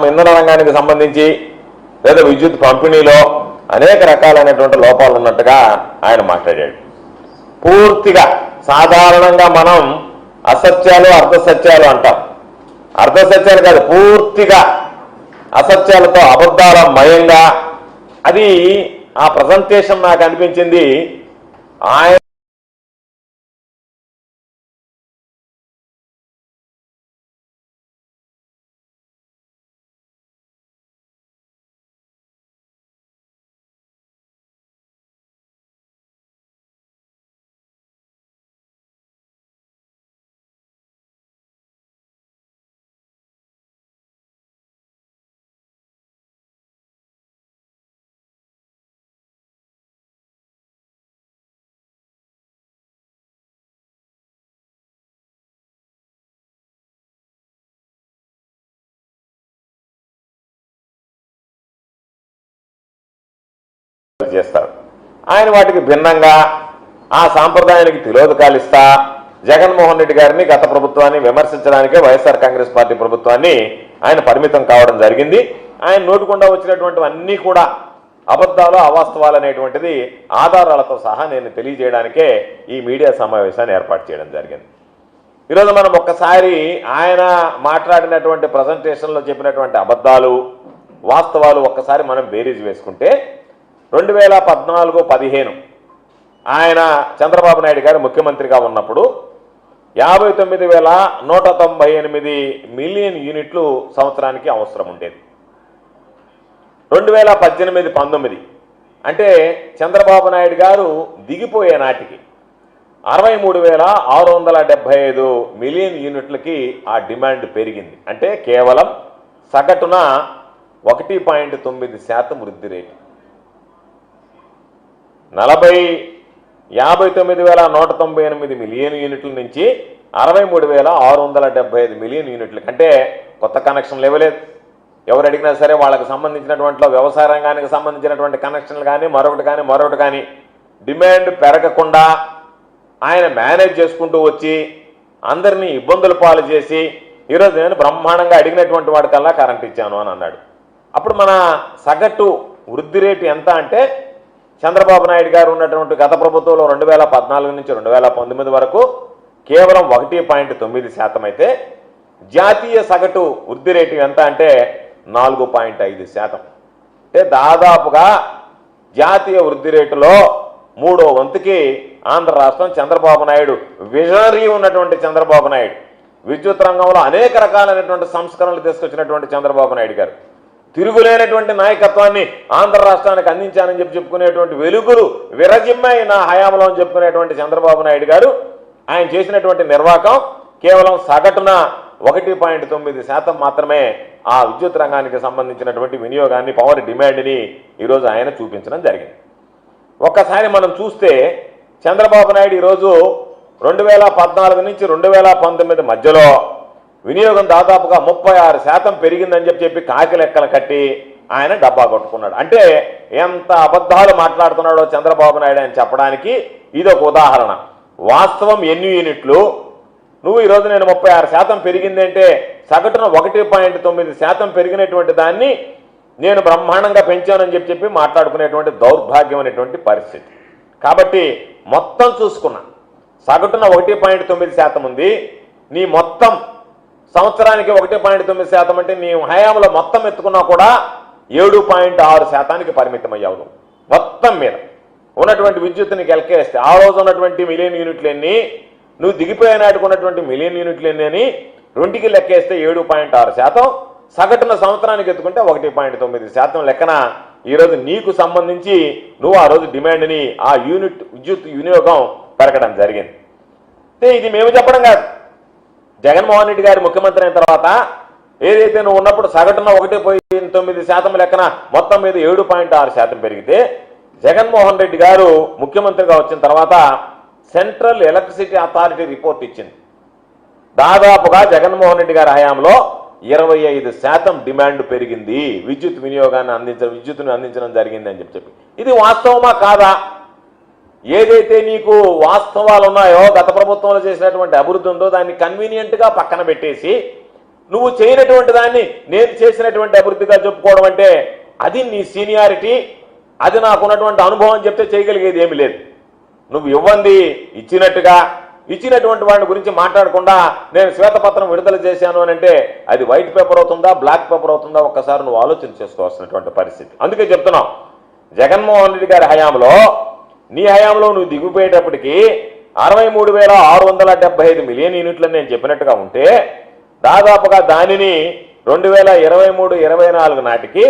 ఇంధన రంగానికి సంబంధించి లేదా విద్యుత్ పంపిణీలో అనేక రకాలైనటువంటి లోపాలు ఉన్నట్టుగా ఆయన మాట్లాడాడు. పూర్తిగా సాధారణంగా మనం అసత్యాలు అర్ధసత్యాలు అంటాం. అర్ధసత్యాలు కాదు, పూర్తిగా అసత్యాలతో అబద్ధాల మయంగా అది ఆ ప్రజెంటేషన్ నాకు అనిపించింది. ఆయన చేస్తారు. ఆయన వాటికి భిన్నంగా ఆ సాంప్రదాయానికి తిలోదకాలు ఇస్తా జగన్మోహన్ రెడ్డి గారిని, గత ప్రభుత్వాన్ని విమర్శించడానికే వైఎస్ఆర్ కాంగ్రెస్ పార్టీ ప్రభుత్వాన్ని ఆయన పరిమితం కావడం జరిగింది. ఆయన నోటికుండా వచ్చినటువంటివన్నీ కూడా అబద్ధాలు, అవాస్తవాలు అనేటువంటిది ఆధారాలతో సహా నేను తెలియజేయడానికే ఈ మీడియా సమావేశాన్ని ఏర్పాటు చేయడం జరిగింది. ఈరోజు మనం ఒక్కసారి ఆయన మాట్లాడినటువంటి ప్రజెంటేషన్లో చెప్పినటువంటి అబద్ధాలు, వాస్తవాలు ఒక్కసారి మనం బేరీజ్ వేసుకుంటే 2014-15 ఆయన చంద్రబాబు నాయుడు గారు ముఖ్యమంత్రిగా ఉన్నప్పుడు 59,198 మిలియన్ యూనిట్లు సంవత్సరానికి అవసరం ఉండేది. 2018-19 అంటే చంద్రబాబు నాయుడు గారు దిగిపోయే నాటికి 63,675 మిలియన్ యూనిట్లకి ఆ డిమాండ్ పెరిగింది. అంటే కేవలం సగటున 1.9% వృద్ధి రేటు. 59,198 మిలియన్ యూనిట్ల నుంచి 63,675 మిలియన్ యూనిట్లకి, అంటే కొత్త కనెక్షన్లు ఇవ్వలేదు. ఎవరు అడిగినా సరే వాళ్ళకి సంబంధించినటువంటి వ్యవసాయ రంగానికి సంబంధించినటువంటి కనెక్షన్లు కానీ మరొకటి కానీ డిమాండ్ పెరగకుండా ఆయన మేనేజ్ చేసుకుంటూ వచ్చి అందరినీ ఇబ్బందుల పాలు చేసి ఈరోజు నేను బ్రహ్మాండంగా అడిగినటువంటి వాడికల్లా కరెంట్ ఇచ్చాను అని అన్నాడు. అప్పుడు మన సగటు వృద్ధి రేటు ఎంత అంటే చంద్రబాబు నాయుడు గారు ఉన్నటువంటి గత ప్రభుత్వంలో 2014 నుంచి 2019 వరకు కేవలం 1.9% అయితే జాతీయ సగటు వృద్ధి రేటు ఎంత అంటే 4.5%. అంటే దాదాపుగా జాతీయ వృద్ధి రేటులో 3వ వంతుకి ఆంధ్ర రాష్ట్రం చంద్రబాబు నాయుడు విజనరీ ఉన్నటువంటి చంద్రబాబు నాయుడు, విద్యుత్ రంగంలో అనేక రకాలైనటువంటి సంస్కరణలు తీసుకొచ్చినటువంటి చంద్రబాబు నాయుడు గారు, తిరుగులేనటువంటి నాయకత్వాన్ని ఆంధ్ర రాష్ట్రానికి అందించానని చెప్పుకునేటువంటి వెలుగులు విరజిమ్మాయి నా హయాంలో అని చెప్పుకునేటువంటి చంద్రబాబు నాయుడు గారు ఆయన చేసినటువంటి నిర్వాహకం కేవలం సగటున 1.9% మాత్రమే ఆ విద్యుత్ రంగానికి సంబంధించినటువంటి వినియోగాన్ని, పవర్ డిమాండ్ని ఈరోజు ఆయన చూపించడం జరిగింది. ఒక్కసారి మనం చూస్తే చంద్రబాబు నాయుడు ఈరోజు 2014 నుంచి 2019 మధ్యలో వినియోగం దాదాపుగా 36% పెరిగిందని చెప్పి కాకి లెక్కలు కట్టి ఆయన డబ్బా కొట్టుకున్నాడు. అంటే ఎంత అబద్ధాలు మాట్లాడుతున్నాడో చంద్రబాబు నాయుడు అని చెప్పడానికి ఇదొక ఉదాహరణ. వాస్తవం ఎన్ని యూనిట్లు, నువ్వు ఈరోజు నేను 36% పెరిగింది అంటే సగటున 1.9% పెరిగినటువంటి దాన్ని నేను బ్రహ్మాండంగా పెంచానని చెప్పి మాట్లాడుకునేటువంటి దౌర్భాగ్యం అనేటువంటి పరిస్థితి. కాబట్టి మొత్తం చూసుకున్నా సగటున 1.9% ఉంది. నీ మొత్తం సంవత్సరానికి 1.9% అంటే నీ హయాంలో మొత్తం ఎత్తుకున్నా కూడా 7.6%కి పరిమితం అయ్యావు. మొత్తం మీద ఉన్నటువంటి విద్యుత్తుని లెక్కేస్తే ఆ రోజు ఉన్నటువంటి మిలియన్ యూనిట్లు ఎన్ని, నువ్వు దిగిపోయే నాటుకున్నటువంటి మిలియన్ యూనిట్లు ఎన్ని అని రెండుకి లెక్కేస్తే 7.6%, సగటున సంవత్సరానికి ఎత్తుకుంటే 1.9% లెక్కన ఈరోజు నీకు సంబంధించి నువ్వు ఆ రోజు డిమాండ్ని, ఆ యూనిట్ విద్యుత్ వినియోగం పెరగడం జరిగింది. ఇది మేము చెప్పడం కాదు, జగన్మోహన్ రెడ్డి గారి ముఖ్యమంత్రి అయిన తర్వాత ఏదైతే నువ్వు ఉన్నప్పుడు సగటున 1.9% లెక్కన మొత్తం మీద 7.6% పెరిగితే జగన్మోహన్ రెడ్డి గారు ముఖ్యమంత్రిగా వచ్చిన తర్వాత సెంట్రల్ ఎలక్ట్రిసిటీ అథారిటీ రిపోర్ట్ ఇచ్చింది. దాదాపుగా జగన్మోహన్ రెడ్డి గారి హయాంలో 25% డిమాండ్ పెరిగింది, విద్యుత్ విద్యుత్తుని అందించడం జరిగింది అని చెప్పి. ఇది వాస్తవమా కాదా? ఏదైతే నీకు వాస్తవాలు ఉన్నాయో, గత ప్రభుత్వంలో చేసినటువంటి అభివృద్ధి ఉందో దాన్ని కన్వీనియంట్గా పక్కన పెట్టేసి నువ్వు చేయనటువంటి దాన్ని నేను చేసినటువంటి అభివృద్ధిగా చెప్పుకోవడం అంటే అది నీ సీనియారిటీ, అది నాకున్నటువంటి అనుభవం చెప్తే చేయగలిగేది ఏమీ లేదు. నువ్వు ఇవ్వండి ఇచ్చినటువంటి వాడి గురించి మాట్లాడకుండా నేను శ్వేతపత్రం విడుదల చేశాను అని అంటే అది వైట్ పేపర్ అవుతుందా, బ్లాక్ పేపర్ అవుతుందా, ఒక్కసారి నువ్వు ఆలోచన చేసుకోవాల్సినటువంటి పరిస్థితి. అందుకే చెప్తున్నావు, జగన్మోహన్ రెడ్డి గారి హయాంలో, నీ హయాంలో నువ్వు దిగిపోయేటప్పటికీ 63,675 మిలియన్ యూనిట్లని నేను చెప్పినట్టుగా ఉంటే దాదాపుగా దానిని 2023-24 నాటికి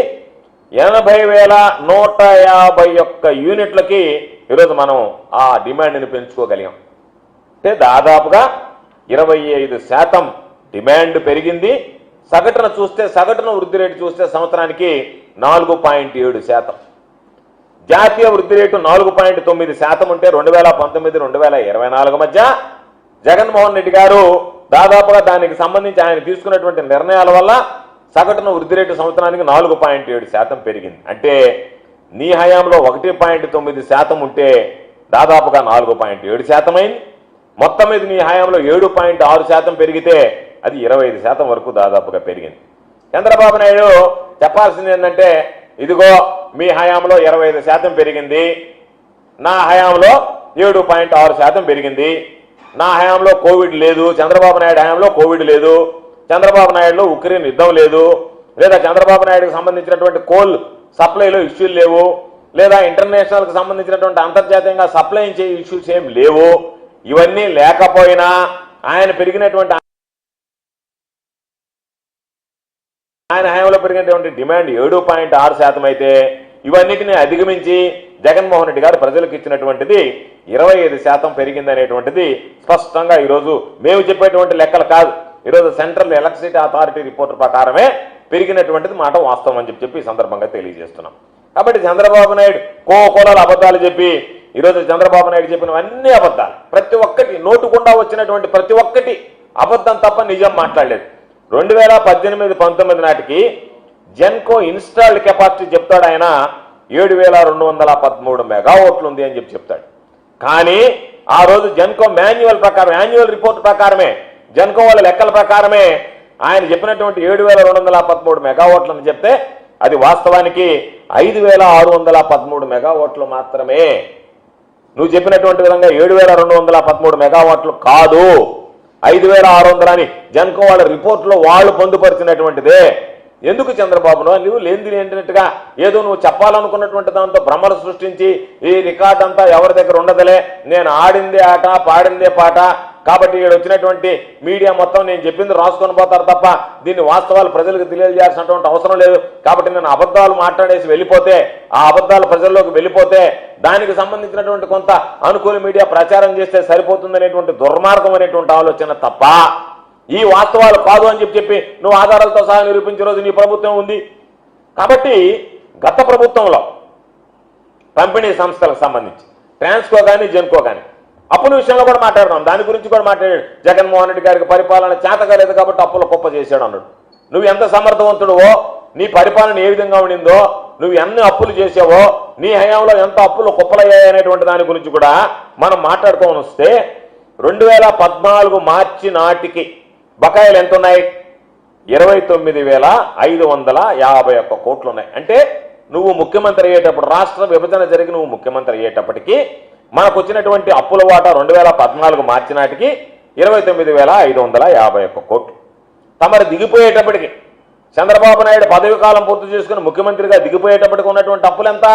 80,151 యూనిట్లకి ఈరోజు మనం ఆ డిమాండ్ని పెంచుకోగలిగాం. అంటే దాదాపుగా 25% డిమాండ్ పెరిగింది. సగటున వృద్ధి రేటు చూస్తే సంవత్సరానికి 4.7%. జాతీయ వృద్ధి రేటు 4.9% ఉంటే 2019-2024 మధ్య జగన్మోహన్ రెడ్డి గారు దాదాపుగా దానికి సంబంధించి ఆయన తీసుకున్నటువంటి నిర్ణయాల వల్ల సగటున వృద్ధి రేటు సంవత్సరానికి 4.7% పెరిగింది. అంటే నీ హయాంలో 1.9% ఉంటే దాదాపుగా 4.7% అయింది. మొత్తం మీద నీ హయాంలో 7.6% పెరిగితే అది 25% వరకు దాదాపుగా పెరిగింది. చంద్రబాబు నాయుడు చెప్పాల్సింది ఏంటంటే, ఇదిగో మీ హయాంలో 25% పెరిగింది, నా హయాంలో 7.6% పెరిగింది, నా హయాంలో కోవిడ్ లేదు, చంద్రబాబు నాయుడు హయాంలో కోవిడ్ లేదు, చంద్రబాబు నాయుడులో ఉక్రెయిన్ యుద్ధం లేదు, లేదా చంద్రబాబు నాయుడుకి సంబంధించినటువంటి కోల్ సప్లైలో ఇష్యూలు లేవు, లేదా ఇంటర్నేషనల్కి సంబంధించినటువంటి అంతర్జాతీయంగా సప్లై చేసే ఇష్యూస్ ఏం లేవు. ఇవన్నీ లేకపోయినా ఆయన హయాంలో పెరిగినటువంటి డిమాండ్ 7.6% అయితే ఇవన్నిటిని అధిగమించి జగన్మోహన్ రెడ్డి గారు ప్రజలకు ఇచ్చినటువంటిది 25% పెరిగింది అనేటువంటిది స్పష్టంగా ఈరోజు మేము చెప్పేటువంటి లెక్కలు కాదు, ఈరోజు సెంట్రల్ ఎలక్ట్రిసిటీ అథారిటీ రిపోర్ట్ ప్రకారమే పెరిగినటువంటిది మాట వాస్తవం అని చెప్పి ఈ సందర్భంగా తెలియజేస్తున్నాం. కాబట్టి చంద్రబాబు నాయుడు కోకోలాలు అబద్ధాలు చెప్పి ఈరోజు చంద్రబాబు నాయుడు చెప్పినవన్నీ అబద్ధాలు, ప్రతి ఒక్కటి నోటుకుండా వచ్చినటువంటి ప్రతి ఒక్కటి అబద్ధం తప్ప నిజం మాట్లాడలేదు. 2018-19 నాటికి జెన్కో ఇన్స్టాల్డ్ కెపాసిటీ చెప్తాడు ఆయన 7,213 మెగావాట్లు ఉంది అని చెప్తాడు. కానీ ఆ రోజు జెన్కో యాన్యువల్ రిపోర్ట్ ప్రకారమే, జెన్కో వాళ్ళ లెక్కల ప్రకారమే ఆయన చెప్పినటువంటి 7,213 మెగావాట్లు అని చెప్తే అది వాస్తవానికి 5,613 మెగావాట్లు మాత్రమే. నువ్వు చెప్పినటువంటి విధంగా 7,213 మెగావాట్లు కాదు, 5,600 అని జెన్కో వాళ్ళ రిపోర్ట్లో వాళ్ళు పొందుపరిచినటువంటిదే. ఎందుకు చంద్రబాబును నువ్వు లేనిది ఏంటంటుగా ఏదో నువ్వు చెప్పాలనుకున్నటువంటి దాంతో భ్రమలు సృష్టించి ఈ రికార్డ్ అంతా ఎవరి దగ్గర ఉండదులే, నేను ఆడిందే ఆట పాడిందే పాట, కాబట్టి ఇక్కడ వచ్చినటువంటి మీడియా మొత్తం నేను చెప్పింది రాసుకొని పోతారు తప్ప దీన్ని వాస్తవాలు ప్రజలకు తెలియజేయాల్సినటువంటి అవసరం లేదు, కాబట్టి నేను అబద్ధాలు మాట్లాడేసి వెళ్ళిపోతే ఆ అబద్ధాలు ప్రజల్లోకి వెళ్ళిపోతే దానికి సంబంధించినటువంటి కొంత అనుకూల మీడియా ప్రచారం చేస్తే సరిపోతుందనేటువంటి దుర్మార్గం అనేటువంటి ఆలోచన తప్ప ఈ వాస్తవాలు కాదు అని చెప్పి నువ్వు ఆధారాలతో సహా నిరూపించే రోజు నీ ప్రభుత్వం ఉంది. కాబట్టి గత ప్రభుత్వంలో పంపిణీ సంస్థలకు సంబంధించి ట్రాన్స్కో కానీ జెన్కో కానీ అప్పుల విషయంలో కూడా మాట్లాడదాం, దాని గురించి కూడా మాట్లాడాడు. జగన్మోహన్ రెడ్డి గారికి పరిపాలన చేతకాలేదు కాబట్టి అప్పుల కుప్ప చేశాడు అన్నాడు. నువ్వు ఎంత సమర్థవంతుడువో, నీ పరిపాలన ఏ విధంగా ఉండిందో, నువ్వు ఎన్ని అప్పులు చేసావో, నీ హయాంలో ఎంత అప్పులు కుప్పలయ్యాయనేటువంటి దాని గురించి కూడా మనం మాట్లాడుకోని వస్తే 2014 మార్చి నాటికి బకాయిలు ఎంత ఉన్నాయి? 29,551 కోట్లు ఉన్నాయి. అంటే నువ్వు ముఖ్యమంత్రి అయ్యేటప్పుడు, రాష్ట్ర విభజన జరిగి నువ్వు ముఖ్యమంత్రి అయ్యేటప్పటికి మనకు వచ్చినటువంటి అప్పుల వాటా 2014 మార్చి నాటికి 29,551 కోట్లు. తమరు దిగిపోయేటప్పటికి చంద్రబాబు నాయుడు పదవి కాలం పూర్తి చేసుకుని ముఖ్యమంత్రిగా దిగిపోయేటప్పటికి ఉన్నటువంటి అప్పులు ఎంత?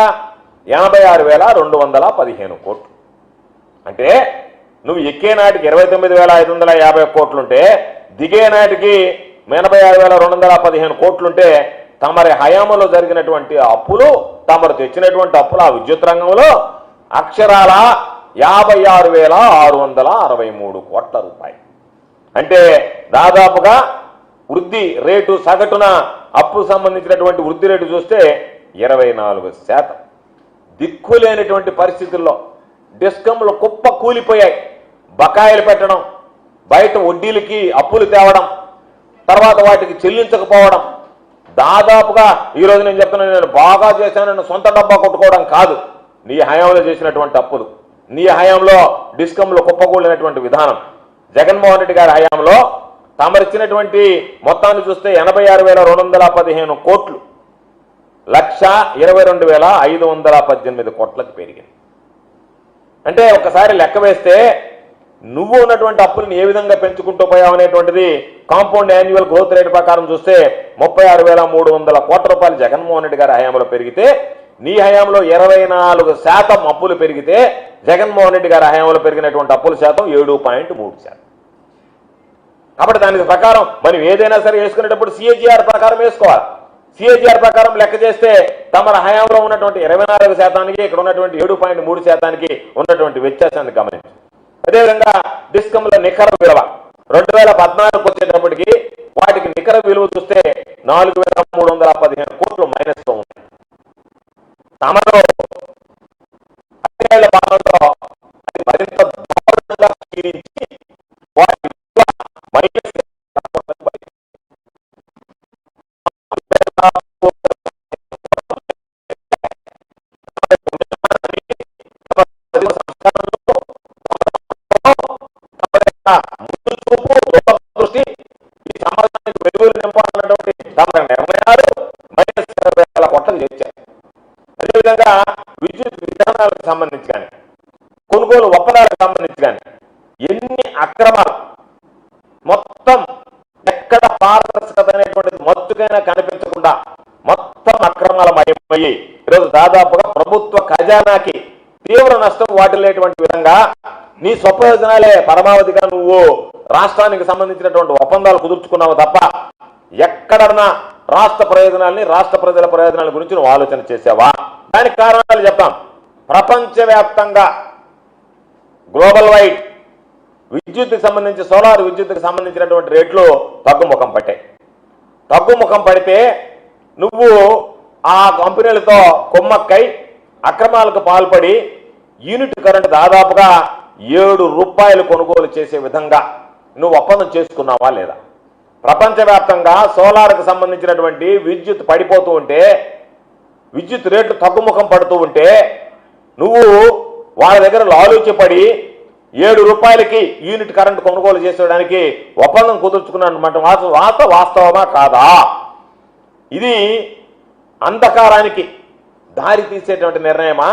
86,215 కోట్లు. అంటే నువ్వు ఎక్కే నాటికి 29,550 కోట్లుంటే దిగే నాటికి 86,215 కోట్లుంటే తమరి హయాంలో జరిగినటువంటి అప్పులు, తమరు తెచ్చినటువంటి అప్పులు ఆ విద్యుత్ రంగంలో అక్షరాల 56,663 కోట్ల రూపాయలు. అంటే దాదాపుగా వృద్ధి రేటు సగటున అప్పు సంబంధించినటువంటి వృద్ధి రేటు చూస్తే 24%. దిక్కులేనటువంటి పరిస్థితుల్లో డిస్కంలు కుప్ప కూలిపోయాయి. బకాయిలు పెట్టడం, బయట వడ్డీలకి అప్పులు తేవడం, తర్వాత వాటికి చెల్లించకపోవడం, దాదాపుగా ఈరోజు నేను చెప్తున్నాను, నేను బాగా చేశానని సొంత డబ్బా కొట్టుకోవడం కాదు, నీ హయాంలో చేసినటువంటి అప్పులు, నీ హయాంలో డిస్కంలో కుప్పకూలినటువంటి విధానం. జగన్మోహన్ రెడ్డి గారి హయాంలో తమరిచ్చినటువంటి మొత్తాన్ని చూస్తే 86,215 కోట్లు 1,22,518 కోట్లకు పెరిగింది. అంటే ఒకసారి లెక్క వేస్తే నువ్వు ఉన్నటువంటి అప్పులను ఏ విధంగా పెంచుకుంటూ పోయావు అనేటువంటిది కాంపౌండ్ యాన్యువల్ గ్రోత్ రేట్ ప్రకారం చూస్తే 36,300 కోట్ల రూపాయలు జగన్మోహన్ రెడ్డి గారి హయాంలో పెరిగితే, నీ హయాంలో 24% అప్పులు పెరిగితే, జగన్మోహన్ రెడ్డి గారి హయాంలో పెరిగినటువంటి అప్పుల శాతం 7.3%. కాబట్టి దానికి ప్రకారం మనం ఏదైనా సరే వేసుకునేటప్పుడు సిఏజీఆర్ ప్రకారం వేసుకోవాలి. సిఏజీఆర్ ప్రకారం లెక్క చేస్తే తమ హయాంలో ఉన్నటువంటి 24%, ఇక్కడ ఉన్నటువంటి 7.3% ఉన్నటువంటి వ్యత్యాసాన్ని గమనించు. అదేవిధంగా డిస్కంల నికర విలువ 2014 వచ్చేటప్పటికి వాటికి నికర విలువ చూస్తే 4,315 కోట్లు మైనస్ లో ఉంది. తమలో 5 పాలనలో అది మరింత దారుణంగా క్షీణించి వాటి మైనస్ దృష్టి ఈ సమాజానికి వెలుగులు నింపాలన్నటువంటి తమ నిర్ణయాలు -20,000 కోట్లకు చేర్చారు. అదేవిధంగా విద్యుత్ విధానాలకు సంబంధించి కానీ, కొనుగోలు ఒప్పందాలకు సంబంధించి కానీ ఎన్ని అక్రమాలు, మొత్తం ఎక్కడ పారదర్శకత అనేటువంటిది మత్తుకైనా కనిపించకుండా మొత్తం అక్రమాల మయమయ్యి ఈరోజు దాదాపుగా ప్రభుత్వ ఖజానాకి తీవ్ర నష్టం వాటిల్లేటువంటి విధంగా నీ స్వప్రయోజనాలే పరమావధిగా నువ్వు రాష్ట్రానికి సంబంధించినటువంటి ఒప్పందాలు కుదుర్చుకున్నావు తప్ప ఎక్కడన్నా రాష్ట్ర ప్రయోజనాలని, రాష్ట్ర ప్రజల ప్రయోజనాల గురించి నువ్వు ఆలోచన చేసావా? దానికి కారణాలు చెప్తాం. ప్రపంచవ్యాప్తంగా గ్లోబల్ వైడ్ విద్యుత్కి సంబంధించి, సోలార్ విద్యుత్కి సంబంధించినటువంటి రేట్లు తగ్గుముఖం పట్టాయి. తగ్గుముఖం పడితే నువ్వు ఆ కంపెనీలతో కొమ్మక్కై అక్రమాలకు పాల్పడి యూనిట్ కరెంట్ దాదాపుగా 7 రూపాయలు కొనుగోలు చేసే విధంగా నువ్వు ఒప్పందం చేసుకున్నావా లేదా? ప్రపంచవ్యాప్తంగా సోలార్కు సంబంధించినటువంటి విద్యుత్ పడిపోతూ ఉంటే, విద్యుత్ రేట్లు తగ్గుముఖం పడుతూ ఉంటే నువ్వు వాళ్ళ దగ్గర లాలూచిపడి 7 రూపాయలకి యూనిట్ కరెంట్ కొనుగోలు చేసేయడానికి ఒప్పందం కుదుర్చుకున్నటువంటి వాస్తవమా కాదా? ఇది అంధకారానికి దారి తీసేటువంటి నిర్ణయమా,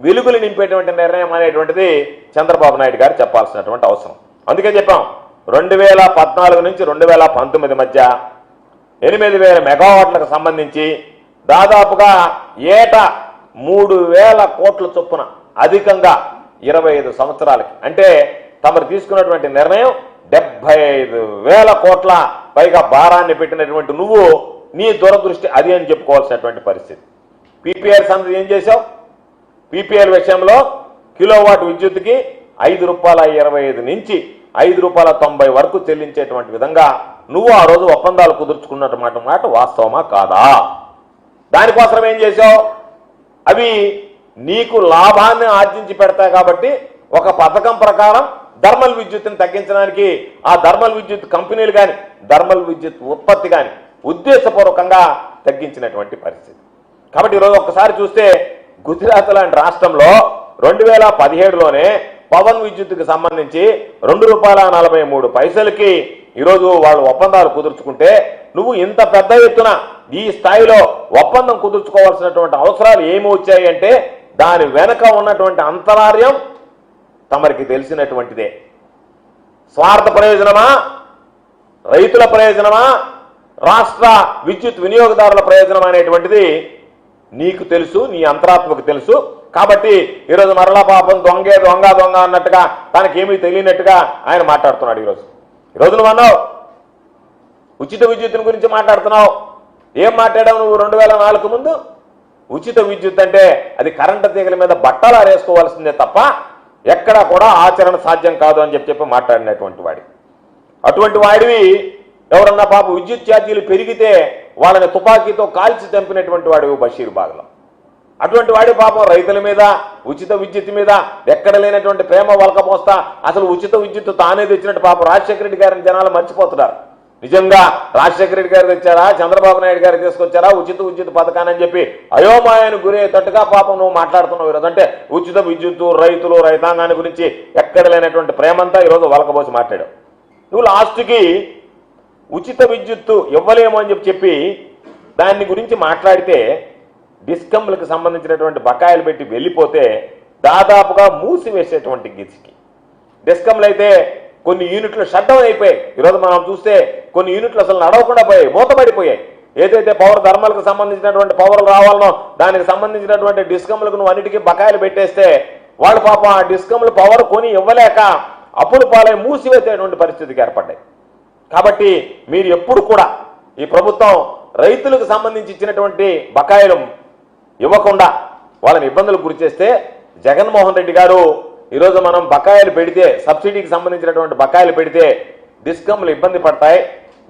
వెలుగులు నింపేటువంటి నిర్ణయం అనేటువంటిది చంద్రబాబు నాయుడు గారు చెప్పాల్సినటువంటి అవసరం. అందుకే చెప్పాం, 2014 నుంచి 2019 మధ్య 8,000 మెగావాట్లకు సంబంధించి దాదాపుగా ఏటా 3,000 కోట్ల చొప్పున అధికంగా 25 సంవత్సరాలకి, అంటే తమరు తీసుకున్నటువంటి నిర్ణయం 75,000 కోట్ల పైగా భారాన్ని పెట్టినటువంటి నువ్వు నీ దురదృష్టి అది అని చెప్పుకోవాల్సినటువంటి పరిస్థితి. పీపీఎల్ సంగతి ఏం చేశావు? పీపీఎల్ విషయంలో కిలోవాట్ విద్యుత్కి ₹5.25 నుంచి ₹5.90 వరకు చెల్లించేటువంటి విధంగా నువ్వు ఆ రోజు ఒప్పందాలు కుదుర్చుకున్నటువంటి మాట వాస్తవమా కాదా? దానికోసం ఏం చేశావు? అవి నీకు లాభాన్ని ఆర్జించి పెడతాయి కాబట్టి ఒక పథకం ప్రకారం థర్మల్ విద్యుత్తుని తగ్గించడానికి ఆ థర్మల్ విద్యుత్ కంపెనీలు కానీ, థర్మల్ విద్యుత్ ఉత్పత్తి కానీ ఉద్దేశపూర్వకంగా తగ్గించినటువంటి పరిస్థితి. కాబట్టి ఈరోజు ఒక్కసారి చూస్తే గుజరాత్ లాంటి రాష్ట్రంలో 2017లోనే పవన్ విద్యుత్కి సంబంధించి ₹2.43కి ఈరోజు వాళ్ళు ఒప్పందాలు కుదుర్చుకుంటే నువ్వు ఇంత పెద్ద ఎత్తున ఈ స్థాయిలో ఒప్పందం కుదుర్చుకోవాల్సినటువంటి అవసరాలు ఏమి వచ్చాయి అంటే దాని వెనక ఉన్నటువంటి అంతరార్యం తమరికి తెలిసినటువంటిదే. స్వార్థ ప్రయోజనమా, రైతుల ప్రయోజనమా, రాష్ట్ర విద్యుత్ వినియోగదారుల ప్రయోజనం అనేటువంటిది నీకు తెలుసు, నీ అంతరాత్మకు తెలుసు. కాబట్టి ఈరోజు మరలా పాపం దొంగే దొంగ దొంగ అన్నట్టుగా తనకేమీ తెలియనట్టుగా ఆయన మాట్లాడుతున్నాడు. ఈరోజు నువ్వు అన్నావు ఉచిత విద్యుత్తుని గురించి మాట్లాడుతున్నావు. ఏం మాట్లాడావు నువ్వు? 2004 ముందు ఉచిత విద్యుత్ అంటే అది కరెంటు తీగల మీద బట్టలు ఆరేసుకోవాల్సిందే తప్ప ఎక్కడా కూడా ఆచరణ సాధ్యం కాదు అని చెప్పి మాట్లాడినటువంటి వాడి. అటువంటి వాడివి ఎవరన్నా పాప విద్యుత్ ఛార్జీలు పెరిగితే వాళ్ళని తుపాకీతో కాల్చి చంపినటువంటి వాడు బషీర్బాగ్లో. అటువంటి వాడి పాపం రైతుల మీద, ఉచిత విద్యుత్ మీద ఎక్కడ లేనటువంటి ప్రేమ వలకపోస్తా అసలు ఉచిత విద్యుత్ తానే తెచ్చినట్టు పాపం రాజశేఖర రెడ్డి గారిని జనాలు మర్చిపోతున్నారు. నిజంగా రాజశేఖర రెడ్డి గారు తెచ్చారా, చంద్రబాబు నాయుడు గారు తీసుకొచ్చారా ఉచిత విద్యుత్ పథకాన్ని అని చెప్పి అయోమయాన్ని గురయ్యేటట్టుగా పాపం నువ్వు మాట్లాడుతున్నావు ఈరోజు. అంటే ఉచిత విద్యుత్తు, రైతులు, రైతాంగాన్ని గురించి ఎక్కడ లేనటువంటి ప్రేమంతా ఈరోజు వలకబోసి మాట్లాడావు. నువ్వు లాస్ట్కి ఉచిత విద్యుత్తు ఇవ్వలేము అని చెప్పి దాని గురించి మాట్లాడితే డిస్కంలకు సంబంధించినటువంటి బకాయిలు పెట్టి వెళ్ళిపోతే దాదాపుగా మూసివేసేటువంటి గిరికి డిస్కంలు అయితే కొన్ని యూనిట్లు షట్ డౌన్ అయిపోయాయి. ఈరోజు మనం చూస్తే కొన్ని యూనిట్లు అసలు నడవకుండా పోయాయి, మూతపడిపోయాయి. ఏదైతే పవర్ ధర్మాలకు సంబంధించినటువంటి పవర్లు రావాలనో దానికి సంబంధించినటువంటి డిస్కంలకు నువ్వు అన్నిటికీ బకాయిలు పెట్టేస్తే వాళ్ళు పాపం ఆ డిస్కంలు పవర్ కొని ఇవ్వలేక అప్పులు పాలై మూసివేసేటువంటి పరిస్థితికి ఏర్పడ్డాయి. కాబట్టి మీరు ఎప్పుడు కూడా ఈ ప్రభుత్వం రైతులకు సంబంధించి ఇచ్చినటువంటి బకాయిలు ఇవ్వకుండా వాళ్ళని ఇబ్బందులకు గురి చేస్తే జగన్మోహన్ రెడ్డి గారు ఈరోజు మనం బకాయిలు పెడితే సబ్సిడీకి సంబంధించినటువంటి బకాయిలు పెడితే డిస్కంలు ఇబ్బంది పడతాయి.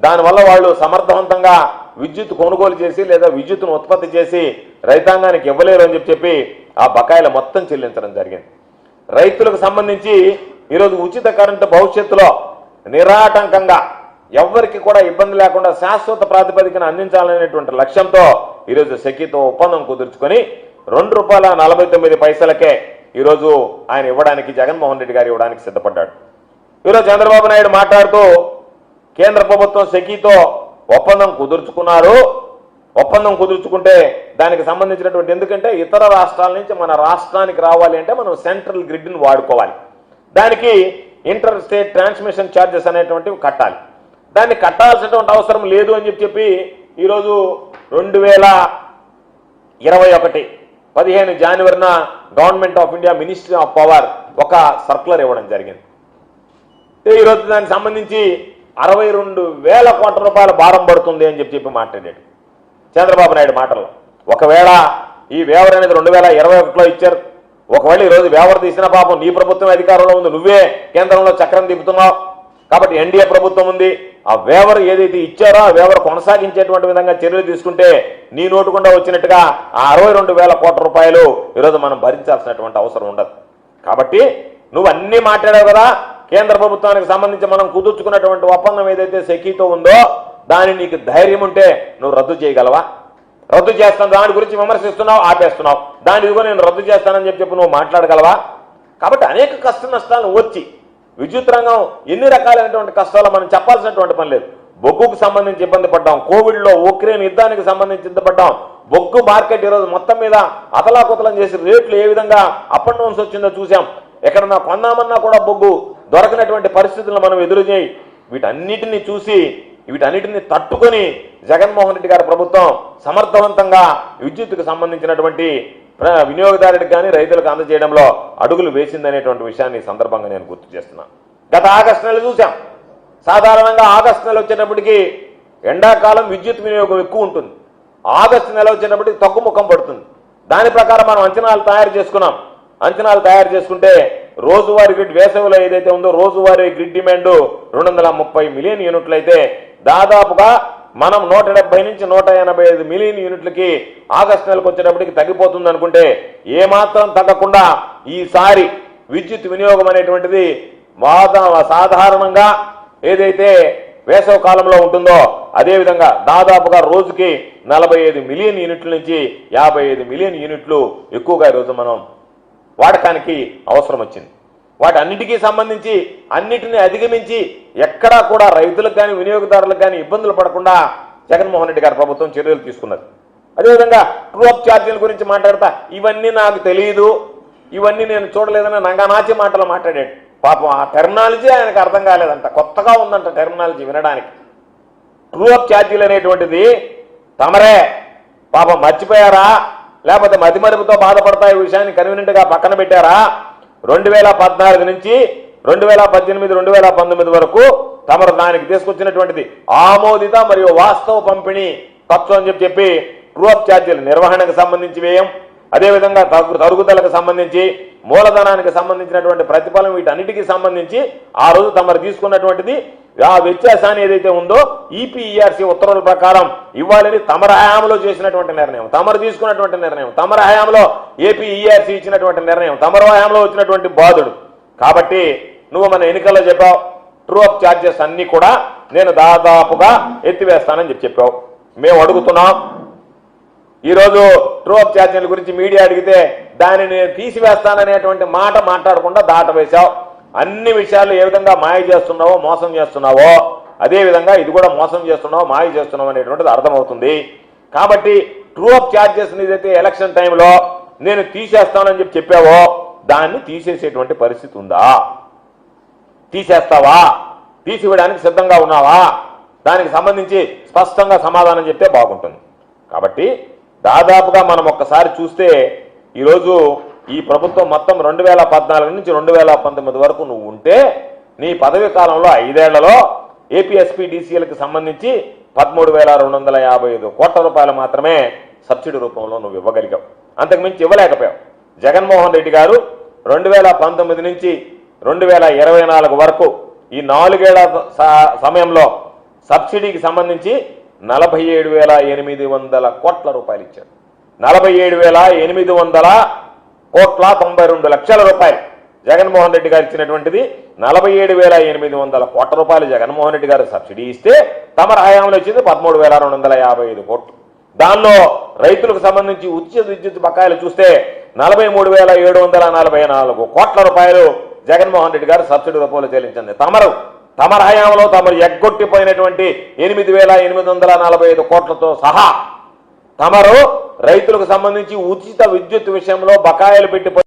దానివల్ల వాళ్ళు సమర్థవంతంగా విద్యుత్ కొనుగోలు చేసి లేదా విద్యుత్తును ఉత్పత్తి చేసి రైతాంగానికి ఇవ్వలేరు అని చెప్పి ఆ బకాయిలు మొత్తం చెల్లించడం జరిగింది. రైతులకు సంబంధించి ఈరోజు ఉచిత కరెంటు భవిష్యత్తులో నిరాటంకంగా ఎవరికి కూడా ఇబ్బంది లేకుండా శాశ్వత ప్రాతిపదికన అందించాలనేటువంటి లక్ష్యంతో ఈరోజు సెకీతో ఒప్పందం కుదుర్చుకొని ₹2.49 ఈరోజు ఆయన ఇవ్వడానికి జగన్మోహన్ రెడ్డి గారు ఇవ్వడానికి సిద్ధపడ్డాడు. ఈరోజు చంద్రబాబు నాయుడు మాట్లాడుతూ కేంద్ర ప్రభుత్వం సెకీతో ఒప్పందం కుదుర్చుకున్నారు. ఒప్పందం కుదుర్చుకుంటే దానికి సంబంధించినటువంటి ఎందుకంటే ఇతర రాష్ట్రాల నుంచి మన రాష్ట్రానికి రావాలి అంటే మనం సెంట్రల్ గ్రిడ్ని వాడుకోవాలి. దానికి ఇంటర్ స్టేట్ ట్రాన్స్మిషన్ ఛార్జెస్ అనేటువంటివి కట్టాలి. దాన్ని కట్టాల్సినటువంటి అవసరం లేదు అని చెప్పి ఈరోజు 2021 15 జనవరిన government of India ministry of power ఒక సర్క్యులర్ ఇవ్వడం జరిగింది. ఈరోజు దానికి సంబంధించి 62,000 కోట్ల రూపాయల భారం పడుతుంది అని చెప్పి మాట్లాడాడు చంద్రబాబు నాయుడు మాటల్లో. ఒకవేళ ఈ వేవర్ అనేది 2021లో ఇచ్చారు. ఒకవేళ ఈరోజు వేవర్ తీసిన పాపం నీ ప్రభుత్వం అధికారంలో ఉంది, నువ్వే కేంద్రంలో చక్రం తిప్పుతున్నావు కాబట్టి ఎన్డీఏ ప్రభుత్వం ఉంది. ఆ వేవర్ ఏదైతే ఇచ్చారో ఆ వేవర్ కొనసాగించేటువంటి విధంగా చర్యలు తీసుకుంటే నీ నోటుకుండా వచ్చినట్టుగా ఆ 62,000 కోట్ల రూపాయలు ఈరోజు మనం భరించాల్సినటువంటి అవసరం ఉండదు. కాబట్టి నువ్వు అన్నీ మాట్లాడావు కదా, కేంద్ర ప్రభుత్వానికి సంబంధించి మనం కుదుర్చుకున్నటువంటి ఒప్పందం ఏదైతే సెకీతో ఉందో దాన్ని నీకు ధైర్యం ఉంటే నువ్వు రద్దు చేయగలవా? రద్దు చేస్తాను దాని గురించి విమర్శిస్తున్నావు, ఆపేస్తున్నావు. దాని ఇదిగో నేను రద్దు చేస్తానని చెప్పి నువ్వు మాట్లాడగలవా? కాబట్టి అనేక కష్ట నష్టాలను వచ్చి విద్యుత్ రంగం ఎన్ని రకాలైనటువంటి కష్టాలు మనం చెప్పాల్సినటువంటి పని లేదు. బొగ్గుకు సంబంధించి ఇబ్బంది పడ్డాం, కోవిడ్లో ఉక్రెయిన్ యుద్ధానికి సంబంధించి ఇబ్బంది పడ్డాం. బొగ్గు మార్కెట్ ఈరోజు మొత్తం మీద అతలాకుతలం చేసి రేట్లు ఏ విధంగా అప్ అండ్ డౌన్స్ వచ్చిందో చూసాం. ఎక్కడన్నా కొందామన్నా కూడా బొగ్గు దొరకనటువంటి పరిస్థితులను మనం ఎదురు చేయి. వీటన్నిటిని చూసి వీటన్నిటిని తట్టుకొని జగన్మోహన్ రెడ్డి గారి ప్రభుత్వం సమర్థవంతంగా విద్యుత్తుకు సంబంధించినటువంటి వినియోగదారుడికి కానీ రైతులకు అందజేయడంలో అడుగులు వేసిందనేటువంటి విషయాన్ని ఈ సందర్భంగా నేను గుర్తు చేస్తున్నాను. గత ఆగస్టు నెల చూసాం. సాధారణంగా ఆగస్టు నెల వచ్చేటప్పటికి ఎండాకాలం విద్యుత్ వినియోగం ఎక్కువ ఉంటుంది, ఆగస్టు నెల వచ్చేటప్పటికి తగ్గుముఖం పడుతుంది. దాని ప్రకారం మనం అంచనాలు తయారు చేసుకున్నాం. అంచనాలు తయారు చేసుకుంటే రోజువారీ గ్రిడ్ వేసవిలో ఏదైతే ఉందో రోజువారీ గ్రిడ్ డిమాండ్ 230 మిలియన్ యూనిట్లు అయితే దాదాపుగా మనం 170 నుంచి 185 మిలియన్ యూనిట్లకి ఆగస్టు నెలకు వచ్చేటప్పటికి తగ్గిపోతుంది అనుకుంటే ఏమాత్రం తగ్గకుండా ఈసారి విద్యుత్ వినియోగం అనేటువంటిది సాధారణంగా ఏదైతే వేసవ కాలంలో ఉంటుందో అదేవిధంగా దాదాపుగా రోజుకి 45 మిలియన్ యూనిట్ల నుంచి 55 మిలియన్ యూనిట్లు ఎక్కువగా ఈరోజు మనం వాడకానికి అవసరం వచ్చింది. వాటన్నిటికీ సంబంధించి అన్నిటిని అధిగమించి ఎక్కడా కూడా రైతులకు కానీ వినియోగదారులకు కానీ ఇబ్బందులు పడకుండా జగన్మోహన్ రెడ్డి గారి ప్రభుత్వం చర్యలు తీసుకున్నది. అదేవిధంగా ట్రూ అప్ ఛార్జీల గురించి మాట్లాడతా ఇవన్నీ నాకు తెలియదు, ఇవన్నీ నేను చూడలేదని నంగనాచి మాటలు మాట్లాడాడు. పాపం ఆ టెర్మినాలజీ ఆయనకు అర్థం కాలేదంట, కొత్తగా ఉందంట టెర్మినాలజీ వినడానికి. ట్రూ అప్ ఛార్జీలు అనేటువంటిది తమరే పాపం మర్చిపోయారా లేకపోతే మతిమరుపుతో బాధపడతా ఈ విషయాన్ని కన్వీనెంట్గా పక్కన పెట్టారా? 2014 నుంచి 2018, 2019 వరకు తమరు దానికి తీసుకొచ్చినటువంటిది ఆమోదిత మరియు వాస్తవ పంపిణీ ఖర్చు అని చెప్పి ట్రూ అప్ ఛార్జీల నిర్వహణకు సంబంధించి వ్యయం, అదేవిధంగా తరుగుదలకు సంబంధించి మూలధనానికి సంబంధించినటువంటి ప్రతిఫలం వీటన్నిటికీ సంబంధించి ఆ రోజు తమరు తీసుకున్నటువంటిది ఆ వ్యత్యాసాన్ని ఏదైతే ఉందో ఈపీఈఆర్సీ ఉత్తర్వుల ప్రకారం ఇవ్వాలని తమర హయాంలో చేసినటువంటి నిర్ణయం, తమరు తీసుకున్నటువంటి నిర్ణయం, తమర హయాంలో ఏపీఈఆర్సీ ఇచ్చినటువంటి నిర్ణయం, తమర హయాంలో వచ్చినటువంటి బాధుడు. కాబట్టి నువ్వు మన ఎన్నికల్లో చెప్పావు ట్రూ అప్ ఛార్జెస్ అన్ని కూడా నేను దాదాపుగా ఎత్తివేస్తానని చెప్పావు. మేము అడుగుతున్నాం ఈరోజు ట్రూ అప్ ఛార్జీల గురించి మీడియా అడిగితే దానిని తీసివేస్తాననేటువంటి మాట మాట్లాడకుండా దాటవేశావు. అన్ని విషయాలు ఏ విధంగా మాయ చేస్తున్నావో మోసం చేస్తున్నావో అదేవిధంగా ఇది కూడా మోసం చేస్తున్నావు, మాయ చేస్తున్నావు అనేటువంటిది అర్థమవుతుంది. కాబట్టి ట్రూ అప్ ఛార్జెస్ ఏదైతే ఎలక్షన్ టైంలో నేను తీసేస్తానని చెప్పావో దాన్ని తీసేసేటువంటి పరిస్థితి ఉందా? తీసేస్తావా? తీసివేయడానికి సిద్ధంగా ఉన్నావా? దానికి సంబంధించి స్పష్టంగా సమాధానం చెప్తే బాగుంటుంది. కాబట్టి దాదాపుగా మనం ఒక్కసారి చూస్తే ఈరోజు ఈ ప్రభుత్వం మొత్తం 2014 నుంచి 2019 వరకు నువ్వు ఉంటే నీ పదవి కాలంలో 5 ఏళ్లలో ఏపీఎస్పీడీసీఎల్కి సంబంధించి 13,255 కోట్ల రూపాయలు మాత్రమే సబ్సిడీ రూపంలో నువ్వు ఇవ్వగలిగావు. అంతకుమించి ఇవ్వలేకపోయావు. జగన్మోహన్ రెడ్డి గారు 2019 నుంచి 2024 వరకు ఈ 4 ఏళ్ల సమయంలో సబ్సిడీకి సంబంధించి 47,800 కోట్ల రూపాయలు ఇచ్చారు. 47,800,92 లక్షల జగన్మోహన్ రెడ్డి గారు ఇచ్చినటువంటిది. 47,800 కోట్ల రూపాయలు జగన్మోహన్ రెడ్డి గారు సబ్సిడీ ఇస్తే తమ హయాంలో ఇచ్చింది 13,255 కోట్లు. దానిలో రైతులకు సంబంధించి ఉచిత విద్యుత్ బకాయిలు చూస్తే 43,744 కోట్ల రూపాయలు జగన్మోహన్ రెడ్డి గారు సబ్సిడీ రూపంలో చెల్లించింది. తమర హయాంలో తమరు ఎగ్గొట్టిపోయినటువంటి 8,845 కోట్లతో సహా తమరు రైతులకు సంబంధించి ఉచిత విద్యుత్ విషయంలో బకాయిలు పెట్టిపోయి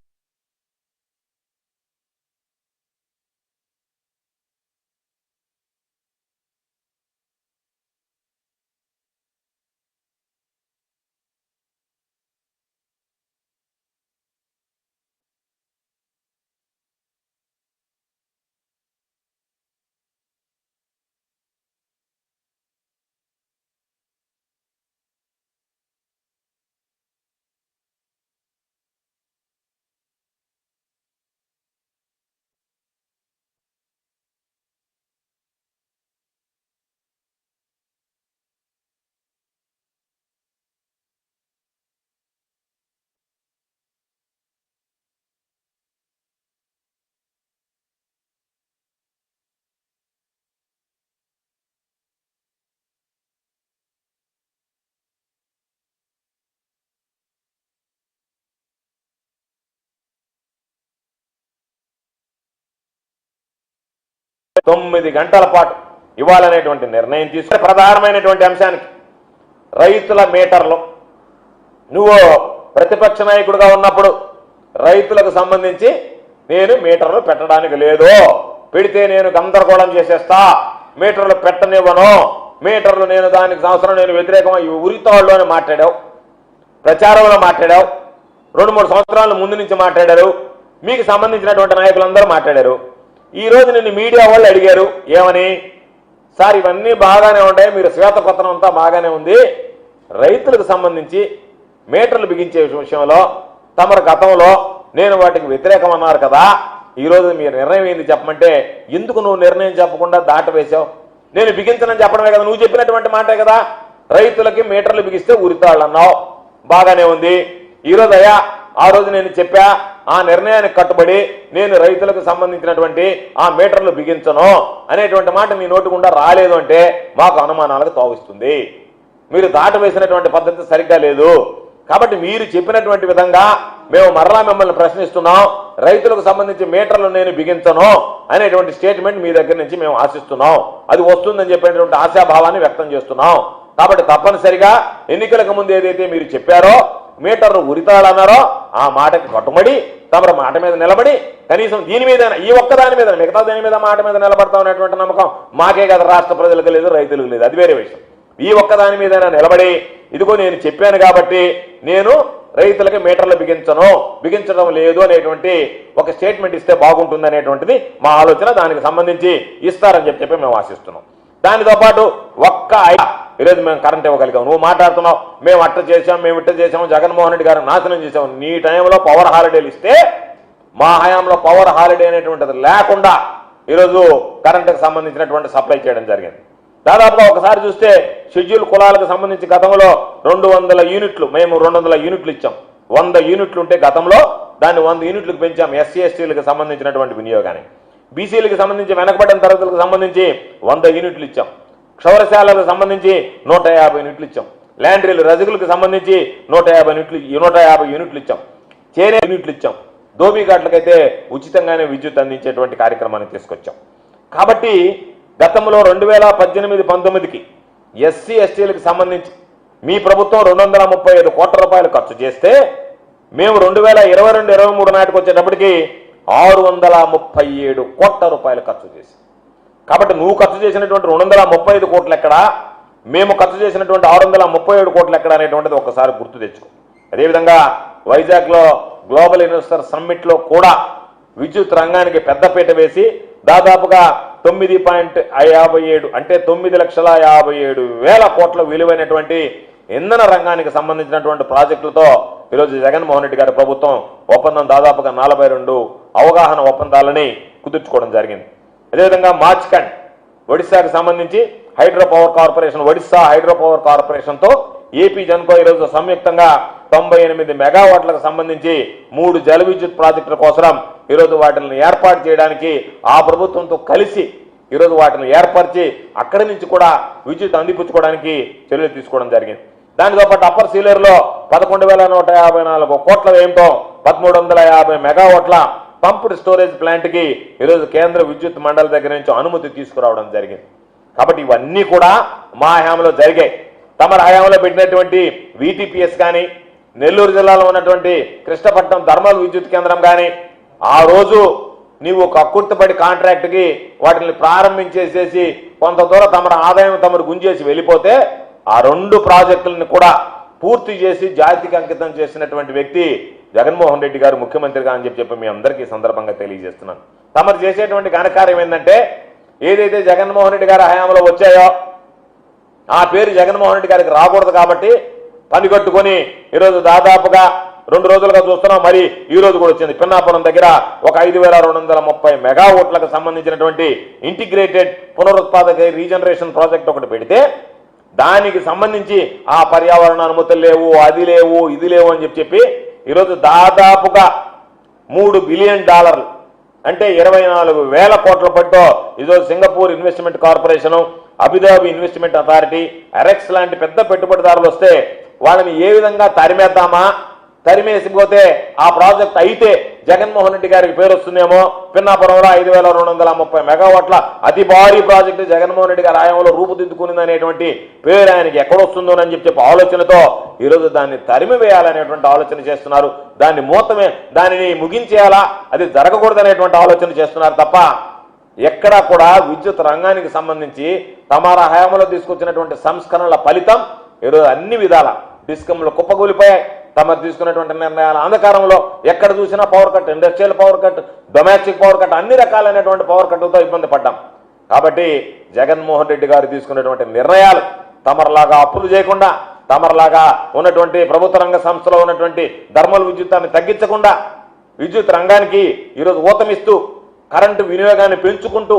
9 గంటల పాటు ఇవ్వాలనేటువంటి నిర్ణయం తీసుకుని ప్రధానమైనటువంటి అంశానికి రైతుల మీటర్లు నువ్వు ప్రతిపక్ష నాయకుడిగా ఉన్నప్పుడు రైతులకు సంబంధించి నేను మీటర్లు పెట్టడానికి లేదు, పెడితే నేను గందరగోళం చేసేస్తా, మీటర్లు పెట్టనివ్వను, మీటర్లు నేను దానికి సంవత్సరం నేను వ్యతిరేకం ఈ ఉరితాళ్ళలోనే మాట్లాడావు, ప్రచారంలో మాట్లాడావు, 2-3 సంవత్సరాల ముందు నుంచి మాట్లాడారు, మీకు సంబంధించినటువంటి నాయకులందరూ మాట్లాడారు. ఈ రోజు నిన్ను మీడియా వాళ్ళు అడిగారు ఏమని, సార్ ఇవన్నీ బాగానే ఉంటాయి, మీరు శ్వేతపత్రం అంతా బాగానే ఉంది, రైతులకు సంబంధించి మీటర్లు బిగించే విషయంలో తమరు గతంలో నేను వాటికి వ్యతిరేకం అన్నారు కదా, ఈరోజు మీ నిర్ణయం ఏంది చెప్పమంటే ఎందుకు నువ్వు నిర్ణయం చెప్పకుండా దాటవేశావు? నేను బిగించనని చెప్పడమే కదా, నువ్వు చెప్పినటువంటి మాటే కదా, రైతులకి మీటర్లు బిగిస్తే ఉరితాళ్ళు అన్నావు, బాగానే ఉంది. ఈరోజు అయ్యా ఆ రోజు నేను చెప్పా, ఆ నిర్ణయానికి కట్టుబడి నేను రైతులకు సంబంధించినటువంటి ఆ మీటర్లు బిగించను అనేటువంటి మాట మీ నోటి గుండా రాలేదు అంటే మాకు అనుమానాలకు తావిస్తుంది. మీరు దాటవేసినటువంటి పద్ధతి సరిగ్గా లేదు. కాబట్టి మీరు చెప్పినటువంటి విధంగా మేము మరలా మిమ్మల్ని ప్రశ్నిస్తున్నాం, రైతులకు సంబంధించి మీటర్లు నేను బిగించను అనేటువంటి స్టేట్మెంట్ మీ దగ్గర నుంచి మేము ఆశిస్తున్నాం. అది వస్తుందని చెప్పేటువంటి ఆశాభావాన్ని వ్యక్తం చేస్తున్నాం. కాబట్టి తప్పనిసరిగా ఎన్నికలకు ముందు ఏదైతే మీరు చెప్పారో మీటర్లు ఉరితాళన్నారో ఆ మాటకి కట్టుబడి తమరు మాట మీద నిలబడి కనీసం దీని మీద ఈ ఒక్కదాని మీద మిగతా దాని మీద మాట మీద నిలబడతాం అనేటువంటి నమ్మకం మాకే కదా, రాష్ట్ర ప్రజలకు లేదు, రైతులకు లేదు, అది వేరే విషయం. ఈ ఒక్కదాని మీద నిలబడి ఇదిగో నేను చెప్పాను కాబట్టి నేను రైతులకి మీటర్లు బిగించడం లేదు అనేటువంటి ఒక స్టేట్మెంట్ ఇస్తే బాగుంటుంది అనేటువంటిది మా ఆలోచన. దానికి సంబంధించి ఇస్తారని చెప్పి మేము ఆశిస్తున్నాం. దానితో పాటు ఈరోజు మేము కరెంట్ ఇవ్వగలిగాం, నువ్వు మాట్లాడుతున్నావు మేము అట్ట చేసాం, మేము ఇట్ట చేసాము, జగన్మోహన్ రెడ్డి గారు నాశనం చేసాము. నీ టైంలో పవర్ హాలిడేలు ఇస్తే మా హయాంలో పవర్ హాలిడే అనేటువంటిది లేకుండా ఈరోజు కరెంటుకు సంబంధించినటువంటి సప్లై చేయడం జరిగింది. దాదాపుగా ఒకసారి చూస్తే షెడ్యూల్ కులాలకు సంబంధించి గతంలో 200 యూనిట్లు మేము 200 యూనిట్లు ఇచ్చాం. 100 యూనిట్లు ఉంటే గతంలో దాన్ని 100 యూనిట్లకు పెంచాం. ఎస్సీ ఎస్టీలకు సంబంధించినటువంటి వినియోగాన్ని, బీసీలకు సంబంధించి వెనకబడిన తరగతులకు సంబంధించి 100 యూనిట్లు ఇచ్చాం. క్షౌరశాలకు సంబంధించి 150 యూనిట్లు ఇచ్చాం. ల్యాండ్రీలు రజకులకు సంబంధించి 150 యూనిట్లు ఇచ్చాం. చేనే యూనిట్లు ఇచ్చాం. ధోబీ ఘాట్లకైతే ఉచితంగానే విద్యుత్ అందించేటువంటి కార్యక్రమాన్ని తీసుకొచ్చాం. కాబట్టి గతంలో 2018-19కి ఎస్సీ ఎస్టీలకు సంబంధించి మీ ప్రభుత్వం 235 కోట్ల రూపాయలు ఖర్చు చేస్తే మేము 2022-23 నాటికి వచ్చేటప్పటికి 637 కోట్ల రూపాయలు ఖర్చు చేసి, కాబట్టి నువ్వు ఖర్చు చేసినటువంటి 235 కోట్లు ఎక్కడా, మేము ఖర్చు చేసినటువంటి 637 కోట్లు ఎక్కడ అనేటువంటిది ఒకసారి గుర్తు తెచ్చుకో. అదేవిధంగా వైజాగ్లో గ్లోబల్ ఇన్వెస్టర్ సమ్మిట్లో కూడా విద్యుత్ రంగానికి పెద్దపీట వేసి దాదాపుగా 9.57 అంటే 9,57,000 కోట్ల విలువైనటువంటి ఇంధన రంగానికి సంబంధించినటువంటి ప్రాజెక్టులతో ఈరోజు జగన్మోహన్ రెడ్డి గారి ప్రభుత్వం ఒప్పందం దాదాపుగా 42 అవగాహన ఒప్పందాలని కుదుర్చుకోవడం జరిగింది. అదేవిధంగా మార్చ్కండ్ ఒడిశాకు సంబంధించి hydro power corporation, Odisha hydro power కార్పొరేషన్తో ఏపీ జన్కో ఈరోజు సంయుక్తంగా 98 మెగావాట్లకు సంబంధించి 3 జల విద్యుత్ ప్రాజెక్టుల కోసం ఈరోజు వాటిని ఏర్పాటు చేయడానికి ఆ ప్రభుత్వంతో కలిసి ఈరోజు వాటిని ఏర్పరిచి అక్కడి నుంచి కూడా విద్యుత్ అందిపుచ్చుకోవడానికి చర్యలు తీసుకోవడం జరిగింది. దానితో పాటు అప్పర్ సీలేరులో 11,154 కోట్ల వ్యయంతో 1,350 మెగావాట్ల పంప్డ్ స్టోరేజ్ ప్లాంట్కి ఈరోజు కేంద్ర విద్యుత్ మండలి దగ్గర నుంచి అనుమతి తీసుకురావడం జరిగింది. కాబట్టి ఇవన్నీ కూడా మా హయాంలో జరిగాయి. తమ హయాంలో పెట్టినటువంటి VTPS కానీ, నెల్లూరు జిల్లాలో ఉన్నటువంటి కృష్ణపట్నం థర్మల్ విద్యుత్ కేంద్రం కానీ ఆ రోజు నీవు కక్కుర్తిపడి కాంట్రాక్ట్కి వాటిని ప్రారంభించేసేసి కొంత దూరం తమ ఆదాయం తమరు గుంజేసి వెళ్ళిపోతే ఆ 2 ప్రాజెక్టులను కూడా పూర్తి చేసి జాతికి అంకితం చేసినటువంటి వ్యక్తి జగన్మోహన్ రెడ్డి గారు ముఖ్యమంత్రిగా అని చెప్పి మీ అందరికీ సందర్భంగా తెలియజేస్తున్నాను. తమరు చేసేటువంటి ఘనకార్యం ఏంటంటే ఏదైతే జగన్మోహన్ రెడ్డి గారి హయాంలో వచ్చాయో ఆ పేరు జగన్మోహన్ రెడ్డి గారికి రాకూడదు కాబట్టి పని కట్టుకొని ఈరోజు దాదాపుగా 2 రోజులుగా చూస్తున్నాం. మరి ఈ రోజు కూడా వచ్చింది పిన్నాపురం దగ్గర ఒక 5,230 మెగావాట్లకు సంబంధించినటువంటి ఇంటిగ్రేటెడ్ పునరుత్పాదక రీజనరేషన్ ప్రాజెక్ట్ ఒకటి పెడితే దానికి సంబంధించి ఆ పర్యావరణ అనుమతులు లేవు, అది లేవు, ఇది లేవు అని చెప్పి ఈరోజు దాదాపుగా $3 బిలియన్ అంటే 24,000 కోట్ల పట్టు ఈరోజు Singapore investment corporation, Abu Dhabi investment authority, ఎరెక్స్ లాంటి పెద్ద పెట్టుబడిదారులు వస్తే వాళ్ళని ఏ విధంగా తరిమేద్దామా, తరిమేసిపోతే ఆ ప్రాజెక్ట్ అయితే జగన్మోహన్ రెడ్డి గారికి పేరు వస్తుందేమో, పిన్నాపురంలో 5,230 మెగావాట్ల అతి భారీ ప్రాజెక్టు జగన్మోహన్ రెడ్డి గారి హయాంలో రూపుదిద్దుకునింది అనేటువంటి పేరు ఆయనకి ఎక్కడొస్తుందోనని చెప్పి ఆలోచనతో ఈరోజు దాన్ని తరిమివేయాలనేటువంటి ఆలోచన చేస్తున్నారు. దానిని ముగించేయాలా, అది జరగకూడదనేటువంటి ఆలోచన చేస్తున్నారు తప్ప ఎక్కడా కూడా విద్యుత్ రంగానికి సంబంధించి తమ హయాంలో తీసుకొచ్చినటువంటి సంస్కరణల ఫలితం ఈరోజు అన్ని విధాల డిస్కంలు కుప్పకూలిపోయాయి. తమరు తీసుకున్నటువంటి నిర్ణయాల అంధకారంలో ఎక్కడ చూసినా power cut, industrial power cut, domestic power cut, అన్ని రకాలైనటువంటి పవర్ కట్లతో ఇబ్బంది పడ్డాం. కాబట్టి జగన్మోహన్ రెడ్డి గారు తీసుకున్నటువంటి నిర్ణయాలు తమరులాగా అప్పులు చేయకుండా, తమరులాగా ఉన్నటువంటి ప్రభుత్వ రంగ సంస్థలో ఉన్నటువంటి థర్మల్ విద్యుత్తాన్ని తగ్గించకుండా విద్యుత్ రంగానికి ఈరోజు ఊతమిస్తూ కరెంటు వినియోగాన్ని పెంచుకుంటూ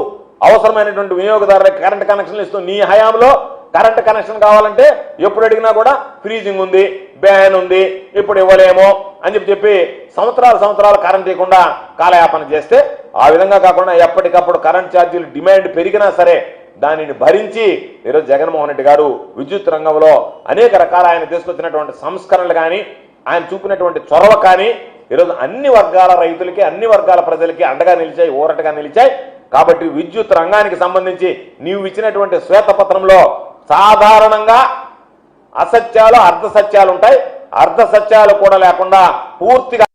అవసరమైనటువంటి వినియోగదారులకు కరెంటు కనెక్షన్లు ఇస్తూ నీ హయాంలో కరెంటు కనెక్షన్ కావాలంటే ఎప్పుడు అడిగినా కూడా ఫ్రీజింగ్ ఉంది, బ్యాన్ ఉంది, ఇప్పుడు ఇవ్వలేమో అని చెప్పి సంవత్సరాలు కరెంట్ ఇవ్వకుండా కాలయాపన చేస్తే ఆ విధంగా కాకుండా ఎప్పటికప్పుడు కరెంట్ ఛార్జీలు డిమాండ్ పెరిగినా సరే దానిని భరించి ఈరోజు జగన్మోహన్ రెడ్డి గారు విద్యుత్ రంగంలో అనేక రకాల ఆయన తీసుకొచ్చినటువంటి సంస్కరణలు కానీ, ఆయన చూపినటువంటి చొరవ కానీ ఈరోజు అన్ని వర్గాల రైతులకి, అన్ని వర్గాల ప్రజలకి అండగా నిలిచాయి, ఊరటగా నిలిచాయి. కాబట్టి విద్యుత్ రంగానికి సంబంధించి నీవు ఇచ్చినటువంటి శ్వేతపత్రంలో సాధారణంగా అసత్యాలు, అర్ధసత్యాలు ఉంటాయి. అర్ధసత్యాలు కూడా లేకుండా పూర్తిగా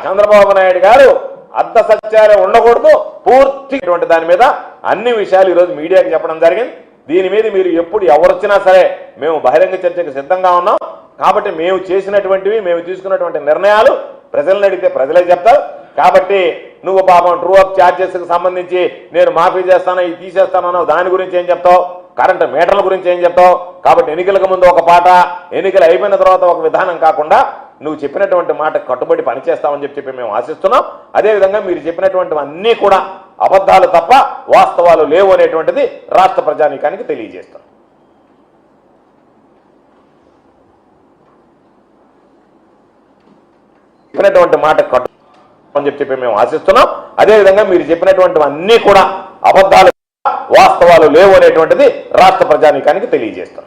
చంద్రబాబు నాయుడు గారు అర్ధసత్యాలే ఉండకూడదు, పూర్తిగా దాని మీద అన్ని విషయాలు ఈరోజు మీడియాకి చెప్పడం జరిగింది. దీని మీద మీరు ఎప్పుడు ఎవరొచ్చినా సరే మేము బహిరంగ చర్చకు సిద్ధంగా ఉన్నాం. కాబట్టి మేము చేసినటువంటివి, మేము తీసుకున్నటువంటి నిర్ణయాలు ప్రజలను అడిగితే ప్రజలే చెప్తారు. కాబట్టి నువ్వు పాపం ట్రూ అప్ ఛార్జెస్కి సంబంధించి నేను మాఫీ చేస్తాను, ఇది తీసేస్తానో దాని గురించి ఏం చెప్తావు, కరెంటు మీటర్ల గురించి ఏం చెప్తావు. కాబట్టి ఎన్నికలకు ముందు ఒక పాట, ఎన్నికలు అయిపోయిన తర్వాత ఒక విధానం కాకుండా నువ్వు చెప్పినటువంటి మాట కట్టుబడి పనిచేస్తామని చెప్పి మేము ఆశిస్తున్నాం. అదేవిధంగా మీరు చెప్పినటువంటివన్నీ కూడా అబద్ధాలు తప్ప వాస్తవాలు లేవు అనేటువంటిది రాష్ట్ర ప్రజానీకానికి తెలియజేస్తాం. చెప్పినటువంటి మాట కట్టు అని చెప్పి మేము ఆశిస్తున్నాం. అదేవిధంగా మీరు చెప్పినటువంటివన్నీ కూడా అబద్ధాలు, వాస్తవాలు లేవు అనేటువంటిది రాష్ట్ర ప్రజానీకానికి తెలియజేస్తాం.